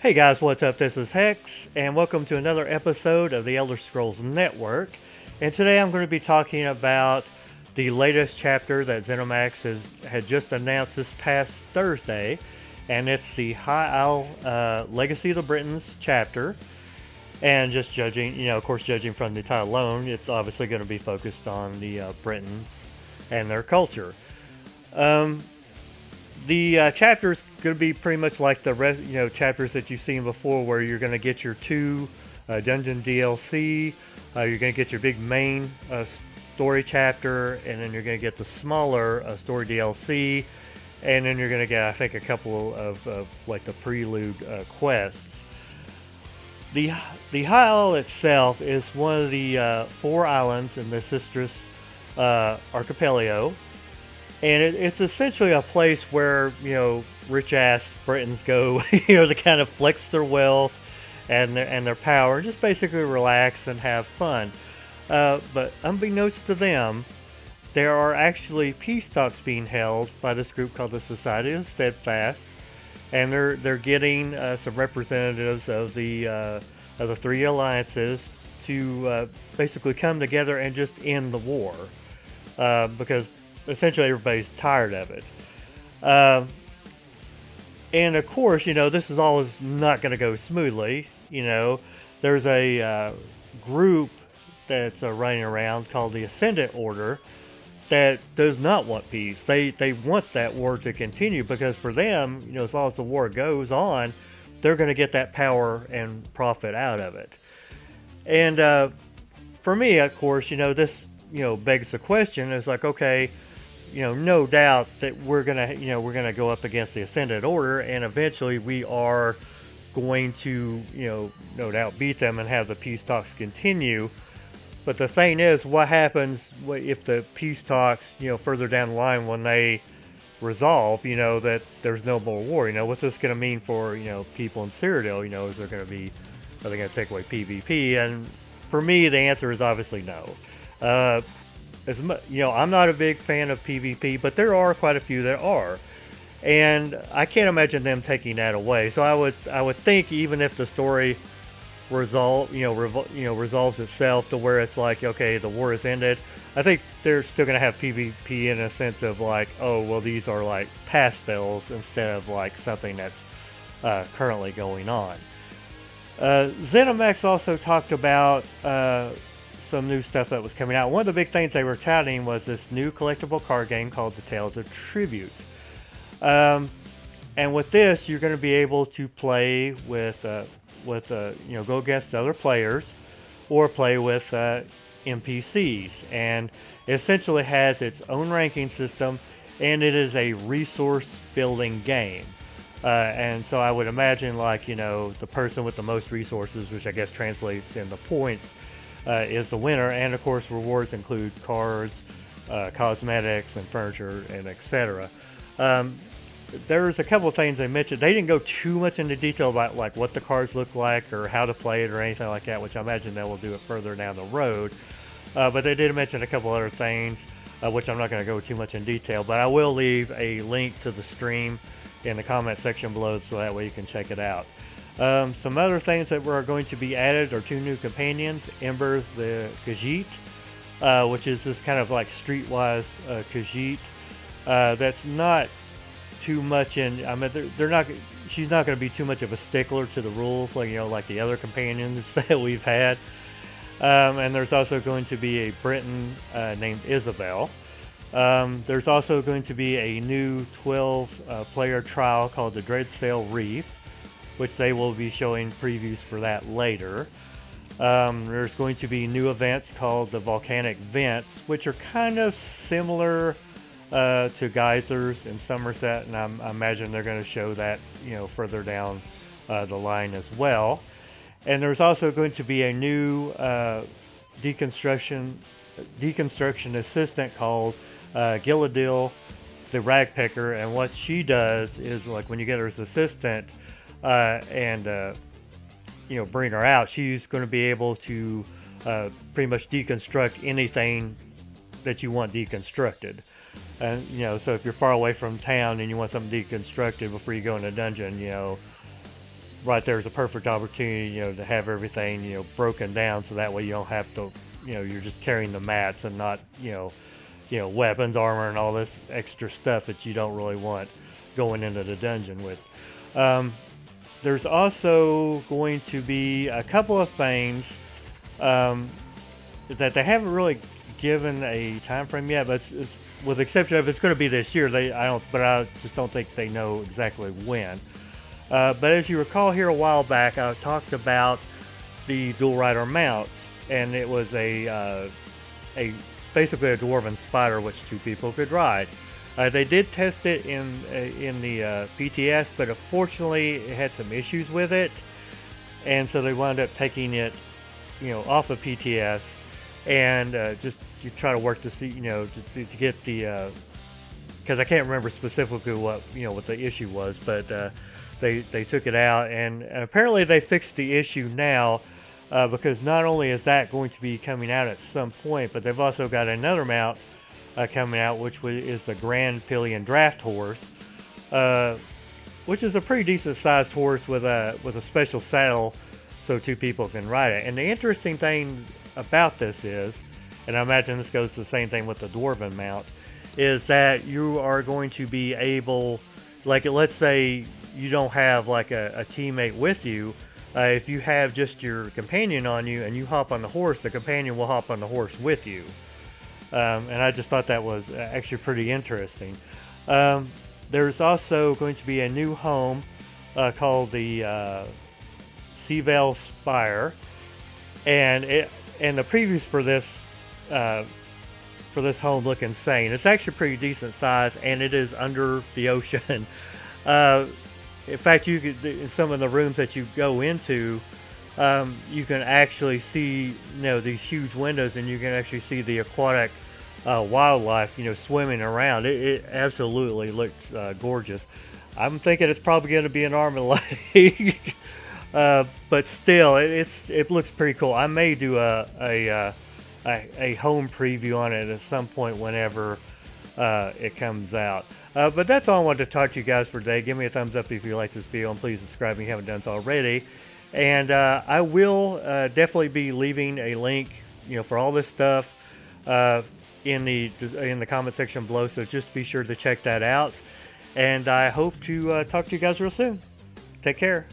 Hey guys, what's up? This is Hex, and welcome to another episode of the Elder Scrolls Network. And today I'm going to be talking about the latest chapter that ZeniMax had just announced this past Thursday, and it's the High Isle Legacy of the Britons chapter. And just judging, of course, judging from the title alone, it's obviously going to be focused on the Britons and their culture. The chapter is going to be pretty much like the rest, chapters that you've seen before, where you're going to get your two dungeon DLC, you're going to get your big main story chapter, and then you're going to get the smaller story DLC, and then you're going to get, I think, a couple of like the prelude quests. The High Isle itself is one of the 4 islands in the Sisters archipelago. And it's essentially a place where, rich ass Britons go, to kind of flex their wealth and their power, and just basically relax and have fun. But unbeknownst to them, there are actually peace talks being held by this group called the Society of Steadfast, and they're getting some representatives of the 3 alliances to basically come together and just end the war, because essentially everybody's tired of it. And of course, this is always not going to go smoothly. There's a group that's running around called the Ascendant Order that does not want peace. They want that war to continue, because for them, as long as the war goes on, they're going to get that power and profit out of it. And for me, of course, this begs the question. It's like, okay, no doubt that we're gonna go up against the Ascendant Order, and eventually we are going to, no doubt beat them and have the peace talks continue. But the thing is, what happens if the peace talks, further down the line, when they resolve, that there's no more war? What's this going to mean for, people in Cyrodiil? Are they going to take away PvP? And for me, the answer is obviously no. I'm not a big fan of PvP, but there are quite a few that are, and I can't imagine them taking that away. So I would think, even if the story resolves itself to where it's like, okay, the war is ended, I think they're still going to have PvP in a sense of like, oh, well, these are like past spells instead of like something that's currently going on. ZeniMax also talked about some new stuff that was coming out. One of the big things they were touting was this new collectible card game called the Tales of Tribute. And with this, you're going to be able to play with go against other players, or play with NPCs. And it essentially has its own ranking system, and it is a resource building game. And so I would imagine, like, the person with the most resources, which I guess translates into points, is the winner. And of course, rewards include cards, cosmetics, and furniture, and etc. There's a couple of things they mentioned. They didn't go too much into detail about like what the cards look like or how to play it or anything like that, which I imagine they will do it further down the road. But they did mention a couple other things, which I'm not going to go too much in detail. But I will leave a link to the stream in the comment section below, so that way you can check it out. Some other things that were going to be added are 2 new companions: Ember the Khajiit, which is this kind of like streetwise Khajiit. That's not too much in. I mean, they're not. She's not going to be too much of a stickler to the rules, like like the other companions that we've had. And there's also going to be a Briton named Isabel. There's also going to be a new 12-player trial called the Dreadsail Reef, which they will be showing previews for that later. There's going to be new events called the Volcanic Vents, which are kind of similar to geysers in Somerset, and I imagine they're going to show that further down the line as well. And there's also going to be a new deconstruction assistant called Giladil the Rag Picker, and what she does is, like, when you get her as assistant and bring her out, she's going to be able to pretty much deconstruct anything that you want deconstructed. And so if you're far away from town and you want something deconstructed before you go in a dungeon, right there is a perfect opportunity, to have everything, broken down, so that way you don't have to, you're just carrying the mats and not, weapons, armor, and all this extra stuff that you don't really want going into the dungeon with. There's also going to be a couple of things that they haven't really given a time frame yet, but with the exception of it's going to be this year. I just don't think they know exactly when. But as you recall here a while back, I talked about the dual rider mounts, and it was a basically a dwarven spider which two people could ride. They did test it in the PTS, but unfortunately it had some issues with it, and so they wound up taking it, off of PTS, and just to try to work to see, to get the, because I can't remember specifically what the issue was, but they took it out, and apparently they fixed the issue now, because not only is that going to be coming out at some point, but they've also got another mount coming out, which is the Grand Pillion Draft Horse, which is a pretty decent sized horse with a special saddle, so two people can ride it. And the interesting thing about this is, and I imagine this goes the same thing with the dwarven mount, is that you are going to be able, like, let's say you don't have like a teammate with you. If you have just your companion on you and you hop on the horse, the companion will hop on the horse with you. And I just thought that was actually pretty interesting. There's also going to be a new home called the Seavelle Spire, and the previews for this home look insane. It's actually pretty decent size, and it is under the ocean. In fact, you could, in some of the rooms that you go into, you can actually see, these huge windows, and you can actually see the aquatic wildlife, swimming around. It absolutely looks gorgeous. I'm thinking it's probably going to be an arm and leg, but still, it looks pretty cool. I may do a home preview on it at some point whenever it comes out. But that's all I wanted to talk to you guys for today. Give me a thumbs up if you like this video, and please subscribe if you haven't done so already. And I will definitely be leaving a link, for all this stuff in the comment section below. So just be sure to check that out. And I hope to talk to you guys real soon. Take care.